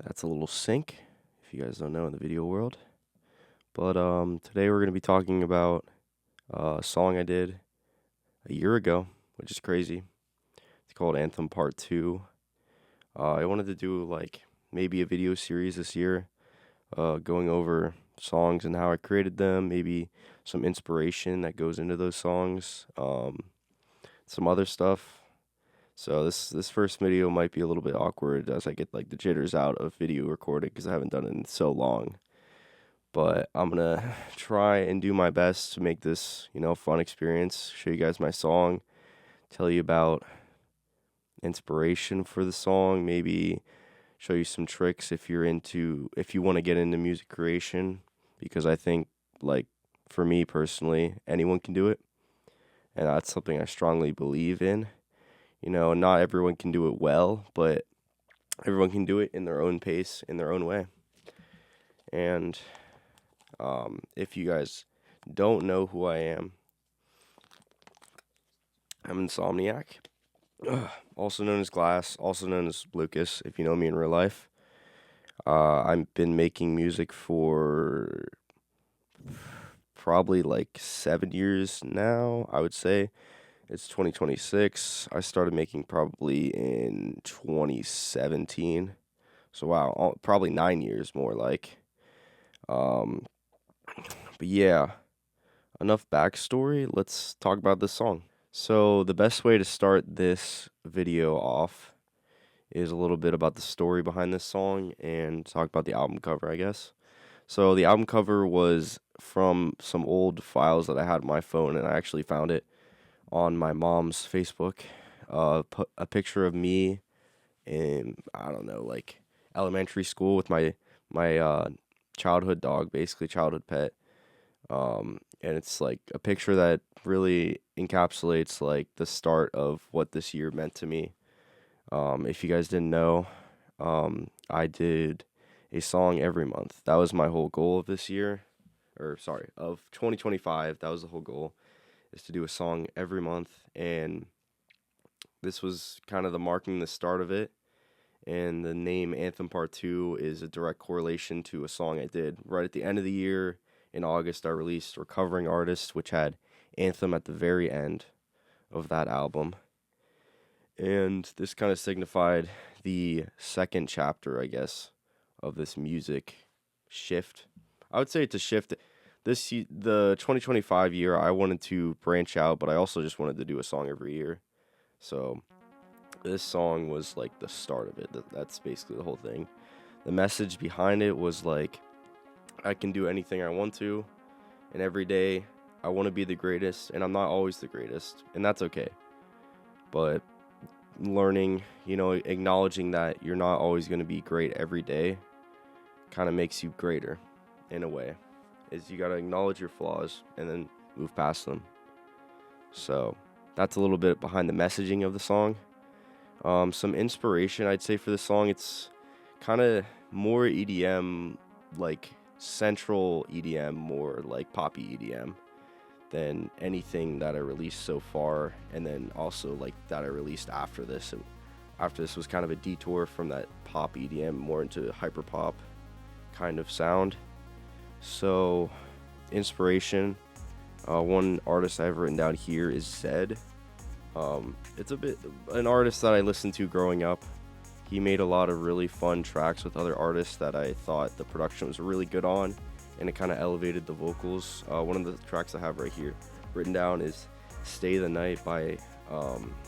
That's a little sync, if you guys don't know in the video world. But today we're gonna be talking about a song I did a year ago, which is crazy. It's called Anthem Part 2. I wanted to do like maybe a video series this year, going over songs and how I created them, maybe some inspiration that goes into those songs, some other stuff. So this first video might be a little bit awkward as I get like the jitters out of video recording because I haven't done it in so long. But I'm gonna try and do my best to make this, fun experience. Show you guys my song, tell you about inspiration for the song, maybe show you some tricks if you want to get into music creation, because I think like for me personally, anyone can do it, and that's something I strongly believe in. Not everyone can do it well, but everyone can do it in their own pace, in their own way. And if you guys don't know who I am, I'm Insomniac, also known as Glass, also known as Lucas, if you know me in real life. I've been making music for probably like 7 years now, I would say. It's 2026. I started making probably in 2017. So wow, probably 9 years more like. Um, but yeah, enough backstory. Let's talk about this song. So the best way to start this video off is a little bit about the story behind this song and talk about the album cover, I guess. So the album cover was from some old files that I had on my phone, and I actually found it on my mom's Facebook. Put a picture of me in, I don't know, like elementary school with my childhood dog, basically childhood pet. And it's like a picture that really encapsulates like the start of what this year meant to me. If you guys didn't know, I did a song every month. That was my whole goal of this year, or sorry, of 2025. That was the whole goal, is to do a song every month, and this was kind of marking the start of it. And the name Anthem Part 2 is a direct correlation to a song I did right at the end of the year. In August, I released Recovering Artist, which had Anthem at the very end of that album. And this kind of signified the second chapter, I guess, of this music shift. I would say it's a shift. The 2025 year, I wanted to branch out, but I also just wanted to do a song every year. So this song was like the start of it. That's basically the whole thing. The message behind it was like, I can do anything I want to, and every day I want to be the greatest, and I'm not always the greatest, and that's okay. But learning, acknowledging that you're not always going to be great every day kind of makes you greater in a way. Is you got to acknowledge your flaws and then move past them. So that's a little bit behind the messaging of the song. Some inspiration, I'd say, for this song, it's kind of more EDM, like central EDM, more like poppy EDM than anything that I released so far, and then also like that I released after this. And after this was kind of a detour from that pop EDM more into hyper pop kind of sound. So inspiration, one artist I've written down here is Zed. It's a bit an artist that I listened to growing up. He made a lot of really fun tracks with other artists that I thought the production was really good on, and it kind of elevated the vocals. One of the tracks I have right here written down is Stay the Night by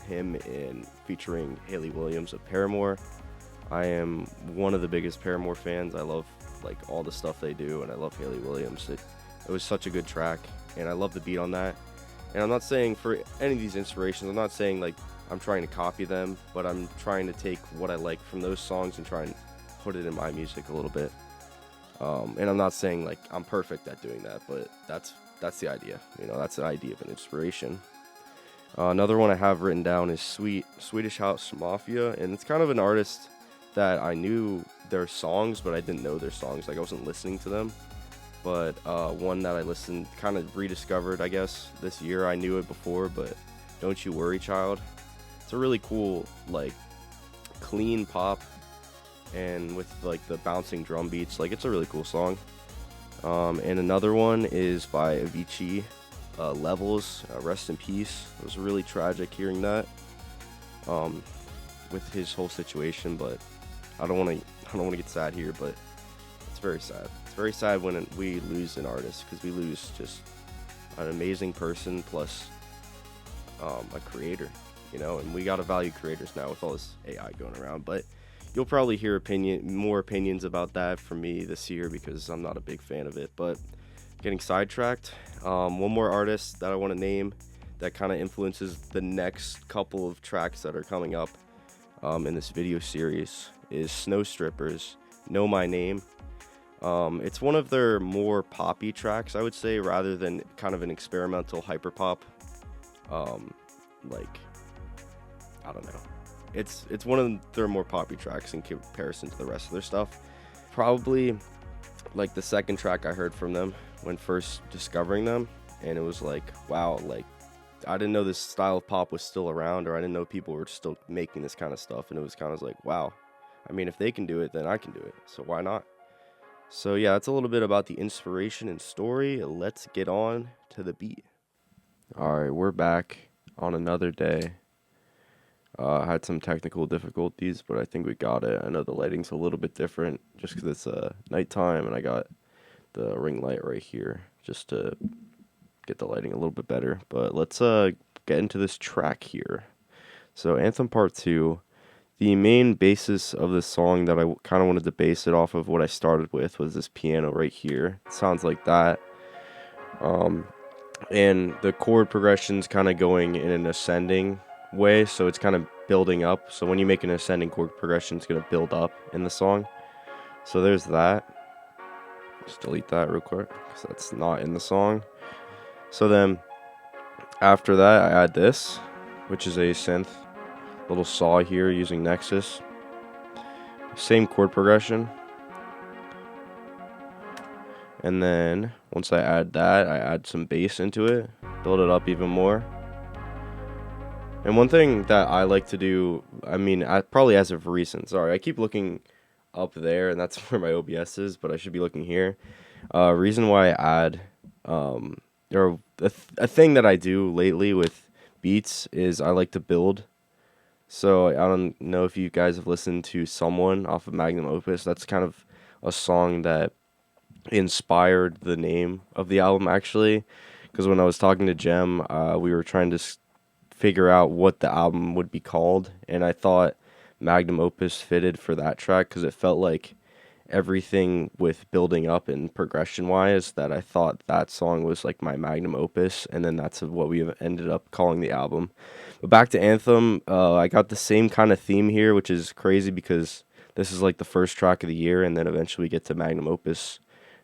him and featuring Hayley Williams of Paramore. I am one of the biggest Paramore fans. I love like all the stuff they do, and I love Hayley Williams. It was such a good track, and I love the beat on that. And I'm not saying for any of these inspirations, I'm not saying like I'm trying to copy them, but I'm trying to take what I like from those songs and try and put it in my music a little bit. And I'm not saying like I'm perfect at doing that, but that's the idea. That's an idea of an inspiration. Another one I have written down is Swedish House Mafia, and it's kind of an artist that I knew their songs, but I didn't know their songs. Like I wasn't listening to them. But one that I kind of rediscovered, I guess, this year. I knew it before, but Don't You Worry Child. It's a really cool, like, clean pop and with like the bouncing drum beats. Like, it's a really cool song. And another one is by Avicii, Levels. Rest in peace. It was really tragic hearing that, with his whole situation. But I don't want to get sad here, but it's very sad. It's very sad when we lose an artist, because we lose just an amazing person plus a creator, and we gotta value creators now with all this AI going around. But you'll probably hear more opinions about that from me this year, because I'm not a big fan of it. But getting sidetracked, one more artist that I want to name that kind of influences the next couple of tracks that are coming up in this video series is Snow Strippers, Know My Name. It's one of their more poppy tracks, I would say, rather than kind of an experimental hyperpop. Like, I don't know. It's one of their more poppy tracks in comparison to the rest of their stuff. Probably like the second track I heard from them when first discovering them, and it was like, wow, like I didn't know this style of pop was still around, or I didn't know people were still making this kind of stuff, and it was kind of like, wow, I mean, if they can do it, then I can do it, so why not? So yeah, that's a little bit about the inspiration and story. Let's get on to the beat. Alright, we're back on another day. I had some technical difficulties, but I think we got it. I know the lighting's a little bit different just because it's nighttime, and I got the ring light right here just to get the lighting a little bit better. But let's get into this track here. So Anthem Part 2, the main basis of this song that I kind of wanted to base it off of what I started with was this piano right here. It sounds like that. And the chord progression's kind of going in an ascending way, so it's kind of building up. So when you make an ascending chord progression, it's going to build up in the song. So there's that. Just delete that real quick because that's not in the song. So then after that, I add this, which is a synth little saw here using Nexus. Same chord progression. And then once I add that, I add some bass into it, build it up even more. And one thing that I like to do, I mean, probably as of recent, sorry, I keep looking up there, and that's where my OBS is, but I should be looking here. Reason why I add, or a thing that I do lately with beats is I like to build. So I don't know if you guys have listened to Someone off of Magnum Opus. That's kind of a song that inspired the name of the album, actually, because when I was talking to Jem, we were trying to figure out what the album would be called, and I thought Magnum Opus fitted for that track because it felt like everything with building up and progression wise, that I thought that song was like my magnum opus, and then that's what we ended up calling the album. But back to Anthem, I got the same kind of theme here, which is crazy because this is like the first track of the year, and then eventually we get to magnum opus.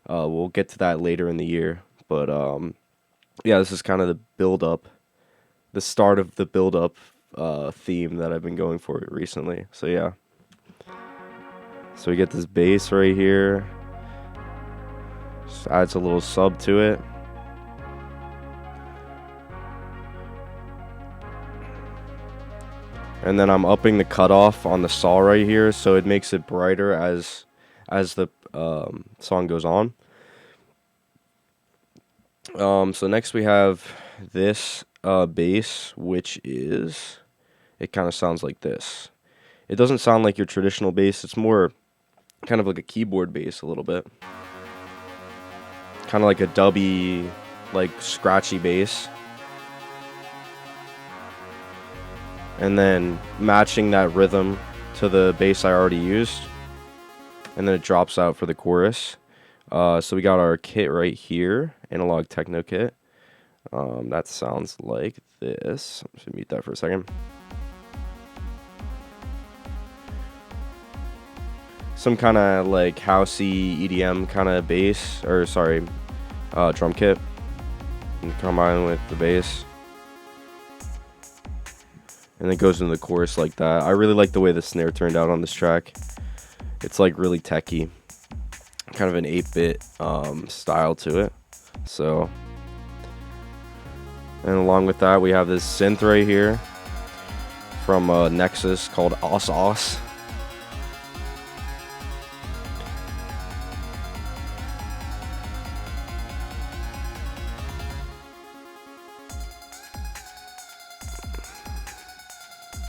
We'll get to that later in the year, but yeah, this is kind of the build up, the start of the build up theme that I've been going for recently. So yeah. So we get this bass right here. Just adds a little sub to it. And then I'm upping the cutoff on the saw right here, so it makes it brighter as the song goes on. So next we have this bass, which is, it kind of sounds like this. It doesn't sound like your traditional bass. It's more kind of like a keyboard bass a little bit. Kind of like a dubby, like scratchy bass. And then matching that rhythm to the bass I already used. And then it drops out for the chorus. So we got our kit right here, analog techno kit. That sounds like this. I'm just gonna mute that for a second. Some kind of like housey EDM kind of bass, or sorry, drum kit, and combine with the bass, and it goes into the chorus like that. I really like the way the snare turned out on this track. It's like really techy, kind of an 8-bit style to it. So, and along with that, we have this synth right here from Nexus called Os Os.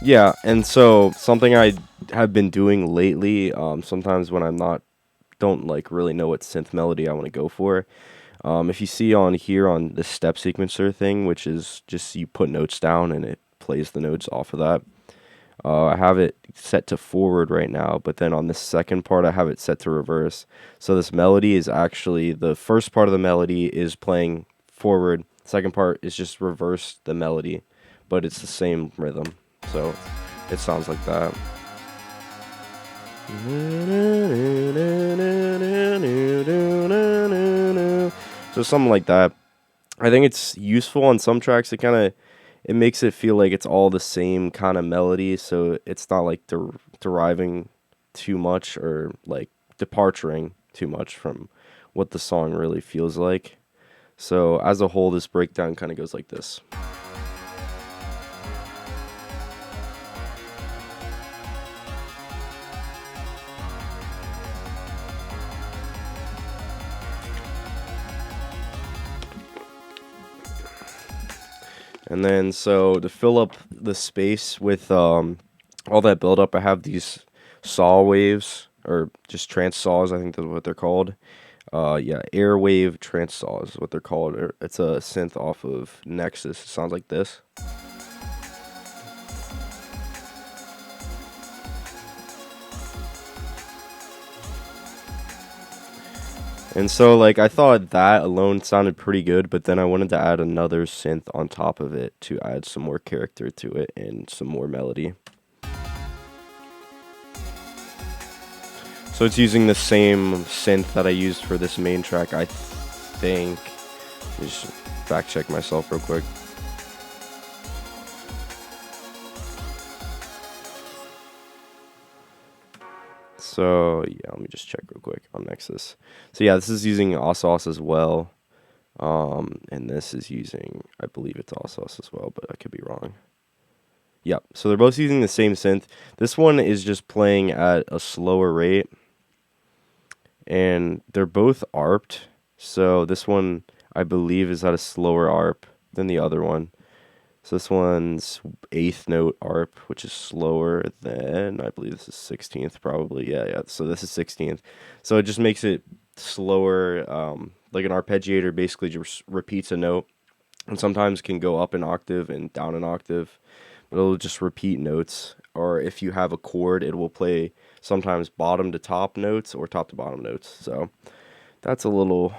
Yeah, and so something I have been doing lately, sometimes when I'm not don't like really know what synth melody I want to go for. If you see on here on the step sequencer thing, which is just you put notes down and it plays the notes off of that. I have it set to forward right now, but then on the second part, I have it set to reverse. So this melody is actually the first part of the melody is playing forward. Second part is just reverse the melody, but it's the same rhythm. So it sounds like that. So something like that. I think it's useful on some tracks. It makes it feel like it's all the same kind of melody, so it's not like deriving too much or like departuring too much from what the song really feels like. So as a whole, this breakdown kind of goes like this. And then so to fill up the space with all that buildup, I have these saw waves or just trance saws. I think that's what they're called. Yeah, airwave trance saws is what they're called. It's a synth off of Nexus. It sounds like this. And so, like, I thought that alone sounded pretty good, but then I wanted to add another synth on top of it to add some more character to it and some more melody. So it's using the same synth that I used for this main track, I think. Just fact check myself real quick. So yeah, let me just check real quick on Nexus. So yeah, this is using Ossos as well. And this is using, I believe it's Ossos as well, but I could be wrong. Yep, so they're both using the same synth. This one is just playing at a slower rate. And they're both ARPed. So this one, I believe, is at a slower ARP than the other one. So this one's eighth note ARP, which is slower than, I believe this is 16th probably. Yeah. So this is 16th. So it just makes it slower. Like an arpeggiator basically just repeats a note and sometimes can go up an octave and down an octave. But it'll just repeat notes. Or if you have a chord, it will play sometimes bottom to top notes or top to bottom notes. So that's a little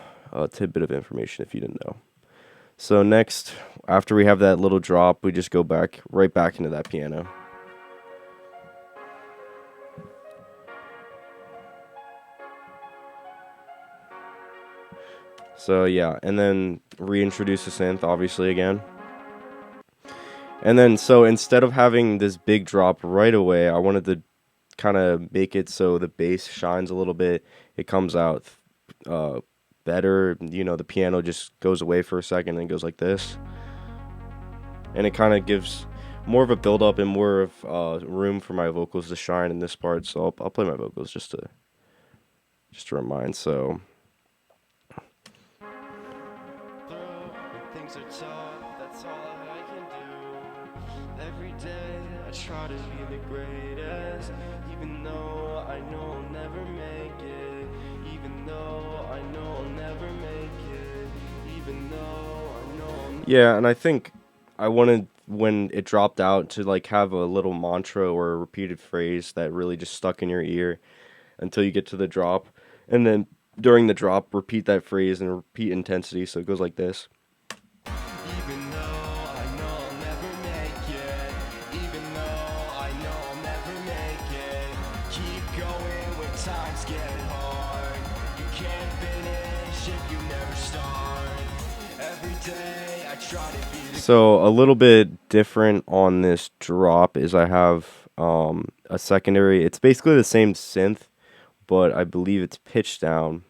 tidbit of information if you didn't know. So next, after we have that little drop, we just go right back into that piano. So yeah, and then reintroduce the synth, obviously, again. And then, so instead of having this big drop right away, I wanted to kind of make it so the bass shines a little bit. It comes out better. The piano just goes away for a second and goes like this. And it kind of gives more of a build up and more of room for my vocals to shine in this part. So I'll play my vocals just to remind. So things are tough, that's all I can do. Every day I try to be the greatest, even though I know I'll never make it. Even though I know I'll never make it. Even though I know Yeah, and I think I wanted when it dropped out to like have a little mantra or a repeated phrase that really just stuck in your ear until you get to the drop. And then during the drop, repeat that phrase and repeat intensity. So it goes like this. Even though I know I'll never make it, even though I know I'll never make it, keep going when times get hard. You can't finish if you never start. Every day I try to be. So a little bit different on this drop is I have a secondary. It's basically the same synth, but I believe it's pitched down.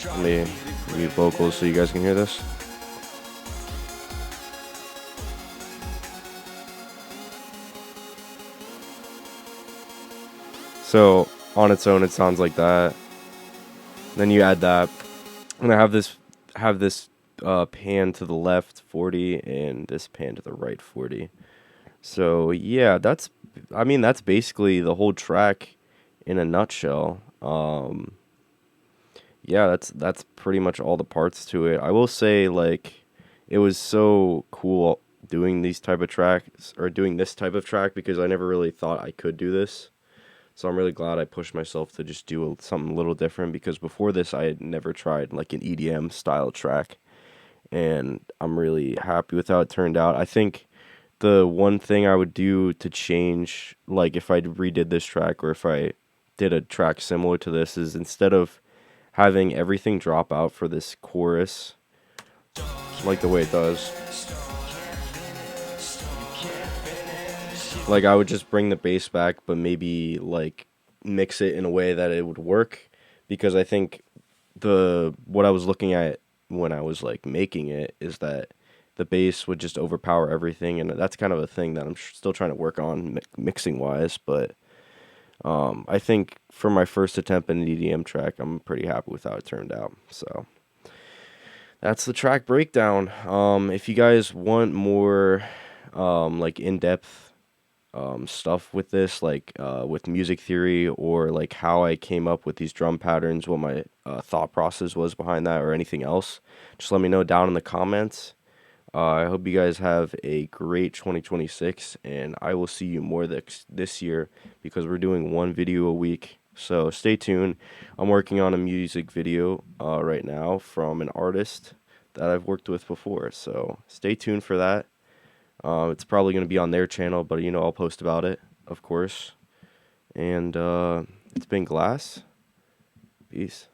Let me mute vocals so you guys can hear this. So on its own, it sounds like that. Then you add that, and I have this pan to the left 40 and this pan to the right 40. So yeah, I mean that's basically the whole track in a nutshell. Yeah, that's pretty much all the parts to it. I will say like it was so cool doing these type of tracks or doing this type of track because I never really thought I could do this. So I'm really glad I pushed myself to just do something a little different because before this I had never tried like an EDM style track, and I'm really happy with how it turned out. I think the one thing I would do to change, like if I redid this track or if I did a track similar to this, is instead of having everything drop out for this chorus, like the way it does, like I would just bring the bass back, but maybe like mix it in a way that it would work, because I think the what I was looking at when I was like making it is that the bass would just overpower everything, and that's kind of a thing that I'm still trying to work on mixing wise. But I think for my first attempt at an EDM track, I'm pretty happy with how it turned out. So that's the track breakdown. If you guys want more like in depth stuff with this, like with music theory or like how I came up with these drum patterns, what my thought process was behind that, or anything else, just let me know down in the comments. I hope you guys have a great 2026, and I will see you more this year because we're doing one video a week. So stay tuned. I'm working on a music video right now from an artist that I've worked with before. So stay tuned for that. It's probably going to be on their channel, but I'll post about it, of course. And it's been Glass. Peace.